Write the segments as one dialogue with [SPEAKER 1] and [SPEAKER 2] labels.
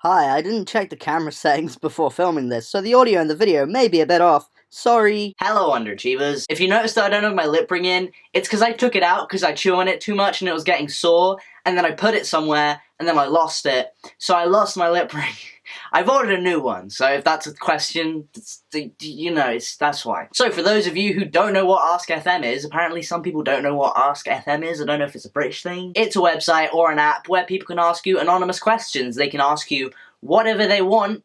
[SPEAKER 1] Hi, I didn't check the camera settings before filming this, so the audio and the video may be a bit off. Sorry.
[SPEAKER 2] Hello, Underachievers. If you noticed that I don't have my lip ring in, it's because I took it out because I chew on it too much and it was getting sore, and then I put it somewhere, and then I lost it. So I lost my lip ring. I've ordered a new one, so if that's a question, that's why. So for those of you who don't know what Askfm is, apparently some people don't know what Askfm is, I don't know if it's a British thing. It's a website or an app where people can ask you anonymous questions. They can ask you whatever they want,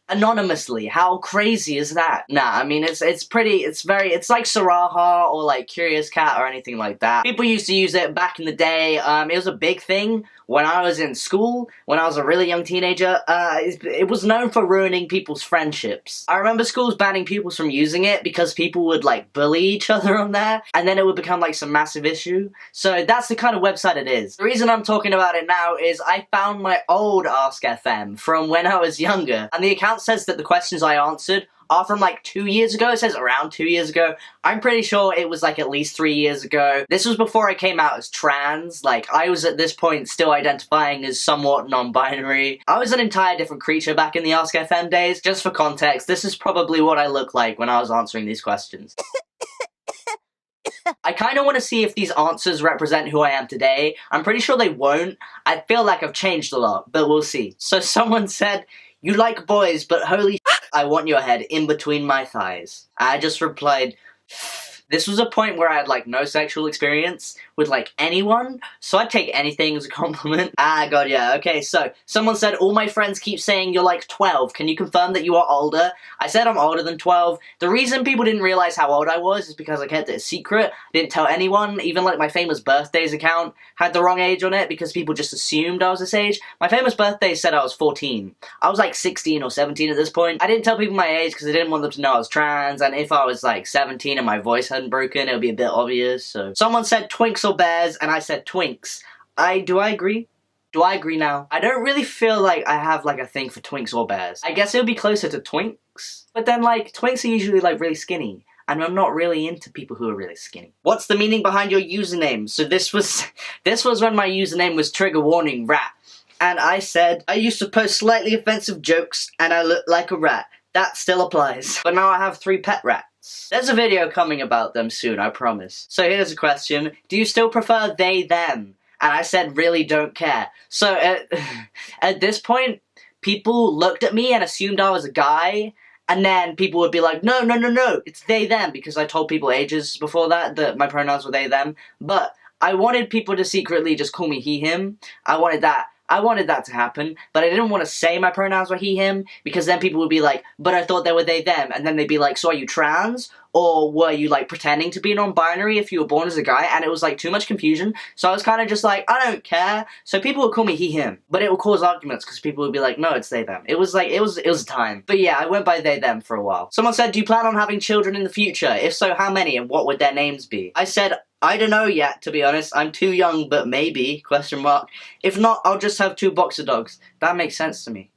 [SPEAKER 2] anonymously. How crazy is that? Nah, I mean, it's like Saraha or like Curious Cat or anything like that. People used to use it back in the day. It was a big thing when I was in school, when I was a really young teenager. It was known for ruining people's friendships. I remember schools banning pupils from using it because people would like bully each other on there, and then it would become like some massive issue. So that's the kind of website it is. The reason I'm talking about it now is I found my old Askfm from when I was younger, and the account says that the questions I answered are from like 2 years ago. It says around 2 years ago. I'm pretty sure it was like at least 3 years ago. This was before I came out as trans. Like, I was at this point still identifying as somewhat non-binary. I was an entire different creature back in the Askfm days. Just for context, this is probably what I looked like when I was answering these questions. I kind of want to see if these answers represent who I am today. I'm pretty sure they won't. I feel like I've changed a lot, but we'll see. So someone said, "You like boys, but holy I want your head in between my thighs." I just replied, this was a point where I had like no sexual experience with like anyone, so I'd take anything as a compliment. Ah, god, yeah, okay, so someone said, "All my friends keep saying you're like 12, can you confirm that you are older?" I said I'm older than 12. The reason people didn't realize how old I was is because I kept it a secret. I didn't tell anyone. Even like my famous birthdays account had the wrong age on it because people just assumed I was this age. My famous birthday said I was 14. I was like 16 or 17 at this point. I didn't tell people my age because I didn't want them to know I was trans, and if I was like 17 and my voice hadn't broken, it would be a bit obvious, so. Someone said twinks or bears, and I said twinks. Do I agree? Do I agree now? I don't really feel like I have like a thing for twinks or bears. I guess it would be closer to twinks, but then like twinks are usually like really skinny, and I'm not really into people who are really skinny. What's the meaning behind your username? So this was when my username was trigger warning rat, and I said, "I used to post slightly offensive jokes and I look like a rat." That still applies. But now I have 3 pet rats. There's a video coming about them soon, I promise. So here's a question. Do you still prefer they, them? And I said, really don't care. So at this point, people looked at me and assumed I was a guy, and then people would be like, no, it's they, them, because I told people ages before that my pronouns were they, them. But I wanted people to secretly just call me he, him. I wanted that to happen, but I didn't want to say my pronouns were he, him, because then people would be like, "But I thought they were they, them," and then they'd be like, "So are you trans? Or were you like pretending to be non-binary if you were born as a guy?" And it was like too much confusion, so I was kind of just like, I don't care. So people would call me he, him, but it would cause arguments because people would be like, "No, it's they, them." It was like, it was time. But yeah, I went by they, them for a while. Someone said, "Do you plan on having children in the future? If so, how many, and what would their names be?" I said, I don't know yet, to be honest. I'm too young, but maybe, question mark. If not, I'll just have 2 boxer dogs. That makes sense to me.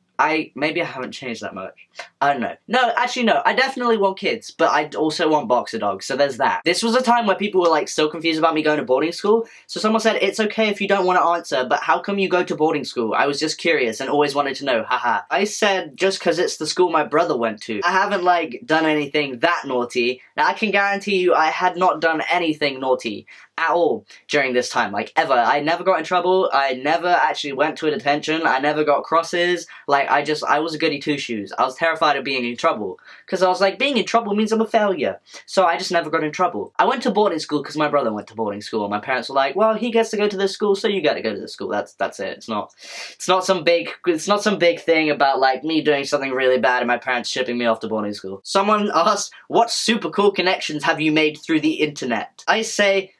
[SPEAKER 2] Maybe I haven't changed that much. I don't know. No, actually no, I definitely want kids, but I also want boxer dogs, so there's that. This was a time where people were like so confused about me going to boarding school, so someone said, "It's okay if you don't want to answer, but how come you go to boarding school? I was just curious and always wanted to know, haha." I said, just cause it's the school my brother went to. I haven't like done anything that naughty. Now I can guarantee you I had not done anything naughty at all during this time, like ever. I never got in trouble, I never actually went to a detention, I never got crosses, like I was a goody two-shoes. I was terrified of being in trouble, because I was like, being in trouble means I'm a failure, so I just never got in trouble. I went to boarding school because my brother went to boarding school, and my parents were like, well, he gets to go to this school, so you gotta go to this school, that's it. It's not some big thing about like me doing something really bad and my parents shipping me off to boarding school. Someone asked, what super cool connections have you made through the internet? I say,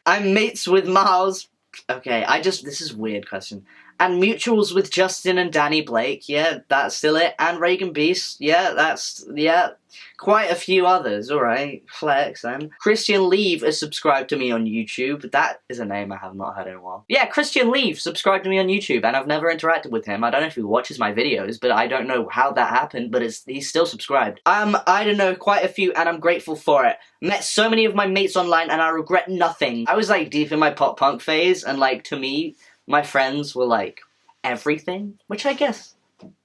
[SPEAKER 2] I'm mates with Miles. Okay, this is a weird question. And mutuals with Justin and Danny Blake, yeah, that's still it. And Reagan Beast, yeah. Quite a few others, alright. Flex, then. Christian Leave is subscribed to me on YouTube. That is a name I have not heard in a while. Yeah, Christian Leave subscribed to me on YouTube, and I've never interacted with him. I don't know if he watches my videos, but I don't know how that happened, but he's still subscribed. I don't know, quite a few, and I'm grateful for it. Met so many of my mates online, and I regret nothing. I was, like, deep in my pop-punk phase, and, like, to me, my friends were, like, everything, which I guess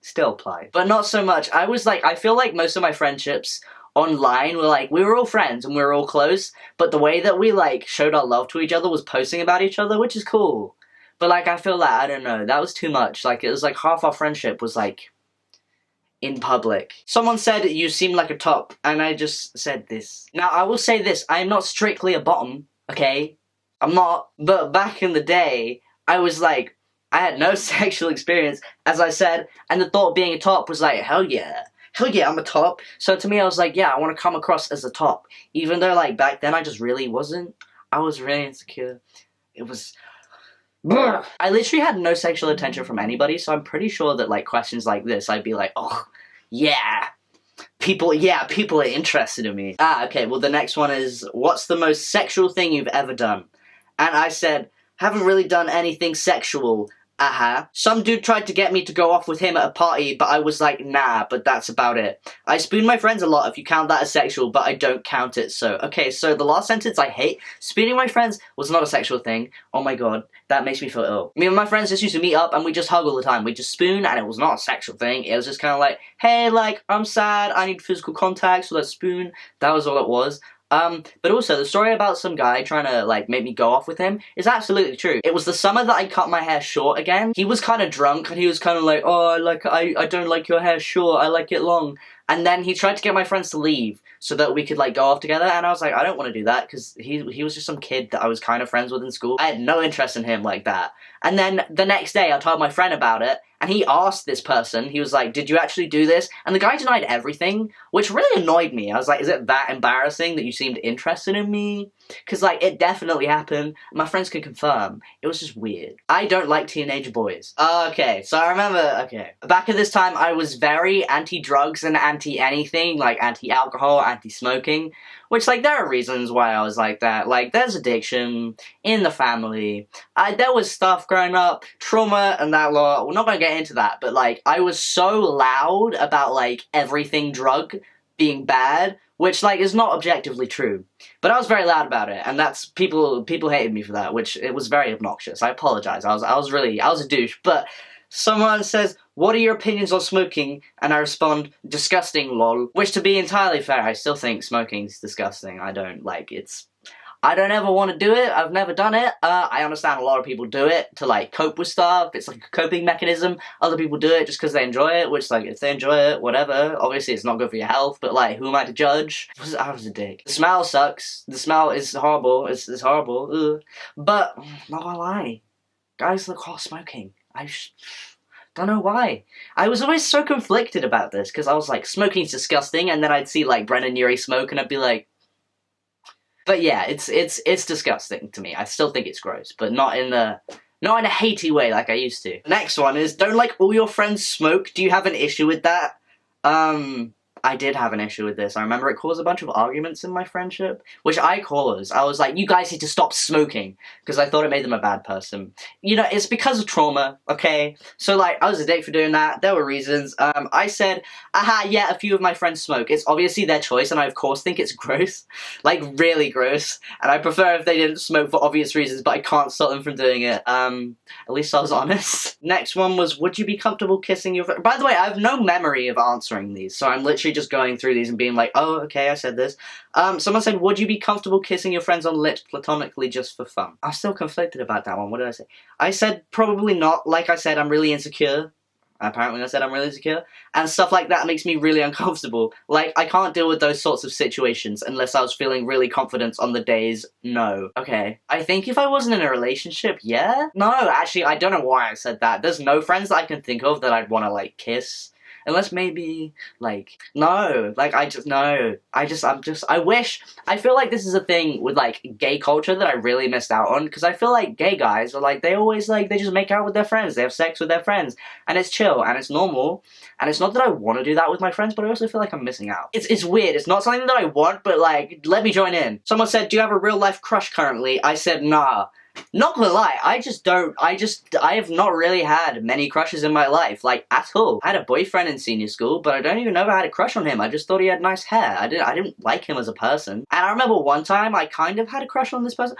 [SPEAKER 2] still apply. But not so much. I feel like most of my friendships online were like, we were all friends and we were all close, but the way that we like showed our love to each other was posting about each other, which is cool. But like, I feel like, I don't know, that was too much. Like, it was like half our friendship was like in public. Someone said you seem like a top, and I just said this. Now, I will say this, I am not strictly a bottom, okay? I'm not, but back in the day, I was like, I had no sexual experience, as I said, and the thought of being a top was like, hell yeah, I'm a top. So to me, I was like, yeah, I want to come across as a top. Even though, like, back then, I just really wasn't. I was really insecure. It was... I literally had no sexual attention from anybody, so I'm pretty sure that, like, questions like this, I'd be like, oh, yeah, people are interested in me. Okay, well, the next one is, what's the most sexual thing you've ever done? And I said, haven't really done anything sexual. Some dude tried to get me to go off with him at a party, but I was like, nah, but that's about it. I spoon my friends a lot, if you count that as sexual, but I don't count it, so. Okay, so the last sentence I hate, spooning my friends was not a sexual thing. Oh my god, that makes me feel ill. Me and my friends just used to meet up and we just hug all the time. We just spoon, and it was not a sexual thing. It was just kind of like, hey, like, I'm sad, I need physical contact, so let's spoon. That was all it was. But also, the story about some guy trying to, like, make me go off with him is absolutely true. It was the summer that I cut my hair short again. He was kind of drunk, and he was kind of like, oh, I don't like your hair short, I like it long. And then he tried to get my friends to leave so that we could, like, go off together, and I was like, I don't want to do that, because he was just some kid that I was kind of friends with in school. I had no interest in him like that. And then the next day, I told my friend about it, and he asked this person, he was like, did you actually do this? And the guy denied everything, which really annoyed me. I was like, is it that embarrassing that you seemed interested in me? Because, like, it definitely happened. My friends can confirm. It was just weird. I don't like teenage boys. Okay, so I remember, back at this time, I was very anti-drugs and anti-anything, like anti-alcohol, anti-smoking, which, like, there are reasons why I was like that. Like, there's addiction in the family. There was stuff growing up, trauma and that lot. We're not gonna get into that, but, like, I was so loud about, like, everything drug being bad, which, like, is not objectively true. But I was very loud about it, and that's, people hated me for that, which, it was very obnoxious. I apologize. I was a douche, but someone says, what are your opinions on smoking? And I respond, disgusting, lol. Which, to be entirely fair, I still think smoking's disgusting. I don't ever want to do it. I've never done it. I understand a lot of people do it to, like, cope with stuff. It's like a coping mechanism. Other people do it just because they enjoy it, which, like, if they enjoy it, whatever. Obviously, it's not good for your health, but, like, who am I to judge? I was a dick. The smell sucks. The smell is horrible. It's horrible. Ugh. But, not gonna lie, guys look hot smoking. Don't know why. I was always so conflicted about this, because I was like, smoking's disgusting, and then I'd see, like, Brennan Urie smoke, and I'd be like... But yeah, it's disgusting to me. I still think it's gross, but not in a hatey way like I used to. Next one is, don't like all your friends smoke. Do you have an issue with that? I did have an issue with this. I remember it caused a bunch of arguments in my friendship, which I caused. I was like, you guys need to stop smoking, because I thought it made them a bad person. You know, it's because of trauma, okay? So, like, I was a dick for doing that. There were reasons. I said, yeah, a few of my friends smoke. It's obviously their choice, and I, of course, think it's gross. Like, really gross. And I prefer if they didn't smoke for obvious reasons, but I can't stop them from doing it. At least I was honest. Next one was, would you be comfortable kissing your friend? By the way, I have no memory of answering these, so I'm literally just going through these and being like, oh, okay, I said this. Someone said, would you be comfortable kissing your friends on lips platonically just for fun? I'm still conflicted about that one. What did I say? I said probably not. Like I said, I'm really insecure. Apparently I said I'm really insecure. And stuff like that makes me really uncomfortable. Like, I can't deal with those sorts of situations unless I was feeling really confident on the days. No. Okay. I think if I wasn't in a relationship, yeah? No, actually, I don't know why I said that. There's no friends that I can think of that I'd want to, like, kiss. Unless maybe, like, no, like, I feel like this is a thing with, like, gay culture that I really missed out on, because I feel like gay guys are, like, they always, like, they just make out with their friends, they have sex with their friends, and it's chill, and it's normal, and it's not that I want to do that with my friends, but I also feel like I'm missing out. It's weird, it's not something that I want, but, like, let me join in. Someone said, do you have a real-life crush currently? I said, nah. Not gonna lie, I have not really had many crushes in my life, like, at all. I had a boyfriend in senior school, but I don't even know if I had a crush on him. I just thought he had nice hair. I didn't like him as a person. And I remember one time I kind of had a crush on this person.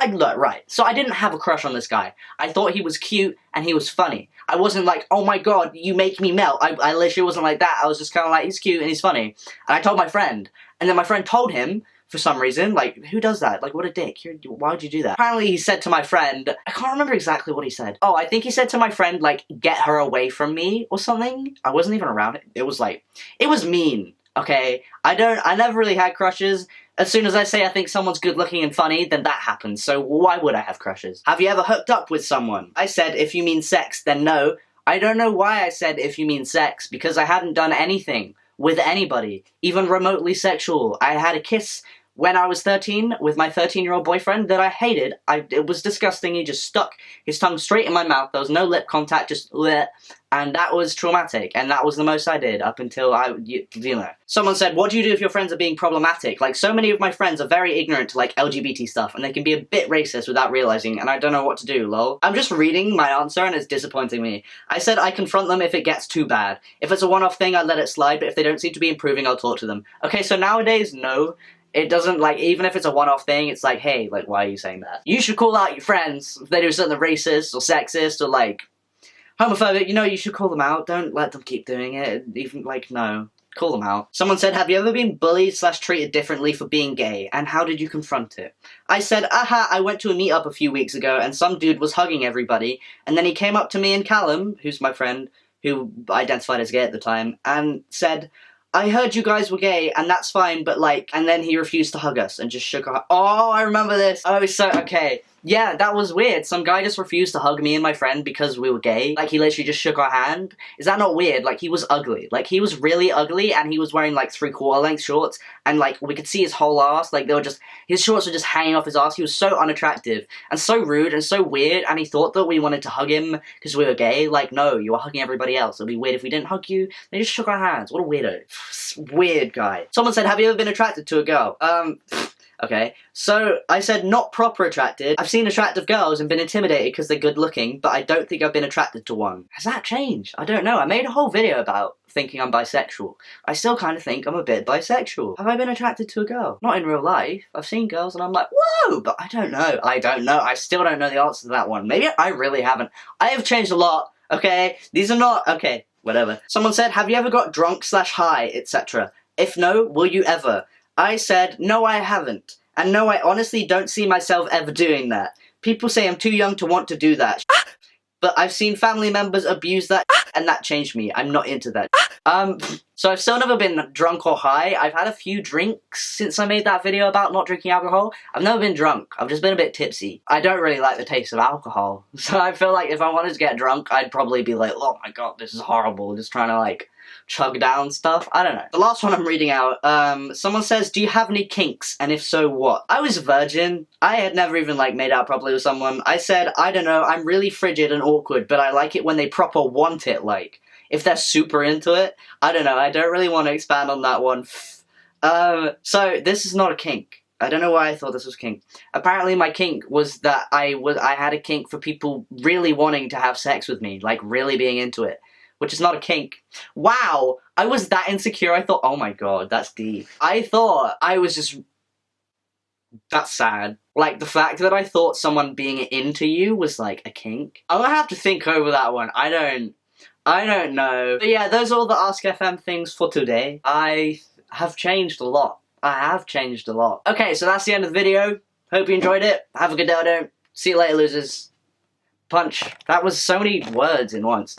[SPEAKER 2] Look, right, so I didn't have a crush on this guy. I thought he was cute and he was funny. I wasn't like, oh my god, you make me melt. I literally wasn't like that. I was just kind of like, he's cute and he's funny. And I told my friend, and then my friend told him, for some reason, like, who does that? Like, what a dick. Why would you do that? Apparently he said to my friend, I can't remember exactly what he said. Oh, I think he said to my friend, like, get her away from me or something. I wasn't even around it. It was like, it was mean, okay? I never really had crushes. As soon as I say I think someone's good looking and funny, then that happens. So why would I have crushes? Have you ever hooked up with someone? I said, if you mean sex, then no. I don't know why I said if you mean sex, because I hadn't done anything with anybody, even remotely sexual. I had a kiss when I was 13 with my 13-year-old boyfriend that I hated. It was disgusting. He just stuck his tongue straight in my mouth. There was no lip contact, just bleh. And that was traumatic, and that was the most I did up until you know. Someone said, what do you do if your friends are being problematic? Like, so many of my friends are very ignorant to, like, LGBT stuff, and they can be a bit racist without realizing, and I don't know what to do, lol. I'm just reading my answer, and it's disappointing me. I said I confront them if it gets too bad. If it's a one-off thing, I let it slide, but if they don't seem to be improving, I'll talk to them. Okay, so nowadays, no. It doesn't, like, even if it's a one-off thing, it's like, hey, like, why are you saying that? You should call out your friends if they do something racist or sexist or, like, homophobic. You know, you should call them out. Don't let them keep doing it. Even, like, no. Call them out. Someone said, have you ever been bullied / treated differently for being gay? And how did you confront it? I said, aha, I went to a meetup a few weeks ago and some dude was hugging everybody. And then he came up to me and Callum, who's my friend, who identified as gay at the time, and said, I heard you guys were gay, and that's fine, but like, and then he refused to hug us and just shook our, oh, I remember this. Oh, so, okay. Yeah, that was weird. Some guy just refused to hug me and my friend because we were gay. Like, he literally just shook our hand. Is that not weird? Like, he was ugly. Like, he was really ugly, and he was wearing, like, 3/4 length shorts, and, like, we could see his whole ass. Like, they were just, his shorts were just hanging off his ass. He was so unattractive, and so rude, and so weird, and he thought that we wanted to hug him because we were gay. Like, no, you were hugging everybody else. It'd be weird if we didn't hug you. They just shook our hands. What a weirdo. Weird guy. Someone said, have you ever been attracted to a girl? Okay, so I said not proper attracted. I've seen attractive girls and been intimidated because they're good looking, but I don't think I've been attracted to one. Has that changed? I don't know. I made a whole video about thinking I'm bisexual. I still kind of think I'm a bit bisexual. Have I been attracted to a girl? Not in real life. I've seen girls and I'm like, whoa, but I don't know. I don't know. I still don't know the answer to that one. Maybe I really haven't. I have changed a lot, okay? These are not, okay, whatever. Someone said, have you ever got drunk / high, etc.? If no, will you ever? I said, no, I haven't. And no, I honestly don't see myself ever doing that. People say I'm too young to want to do that. But I've seen family members abuse that, and that changed me. I'm not into that. So I've still never been drunk or high. I've had a few drinks since I made that video about not drinking alcohol. I've never been drunk. I've just been a bit tipsy. I don't really like the taste of alcohol. So I feel like if I wanted to get drunk, I'd probably be like, oh my god, this is horrible. Just trying to, like, chug down stuff. I don't know. The last one I'm reading out, someone says, do you have any kinks? And if so, what? I was a virgin. I had never even, like, made out properly with someone. I said, I don't know, I'm really frigid and awkward, but I like it when they proper want it, like. If they're super into it, I don't know, I don't really want to expand on that one. So, this is not a kink. I don't know why I thought this was kink. Apparently my kink was that I had a kink for people really wanting to have sex with me, like really being into it. Which is not a kink. Wow! I was that insecure, I thought, oh my god, that's deep. I thought I was just... That's sad. Like, the fact that I thought someone being into you was, like, a kink. I'm gonna have to think over that one. I don't know. But yeah, those are all the Askfm things for today. I have changed a lot. I have changed a lot. Okay, so that's the end of the video. Hope you enjoyed it. Have a good day, See you later, losers. Punch. That was so many words in once.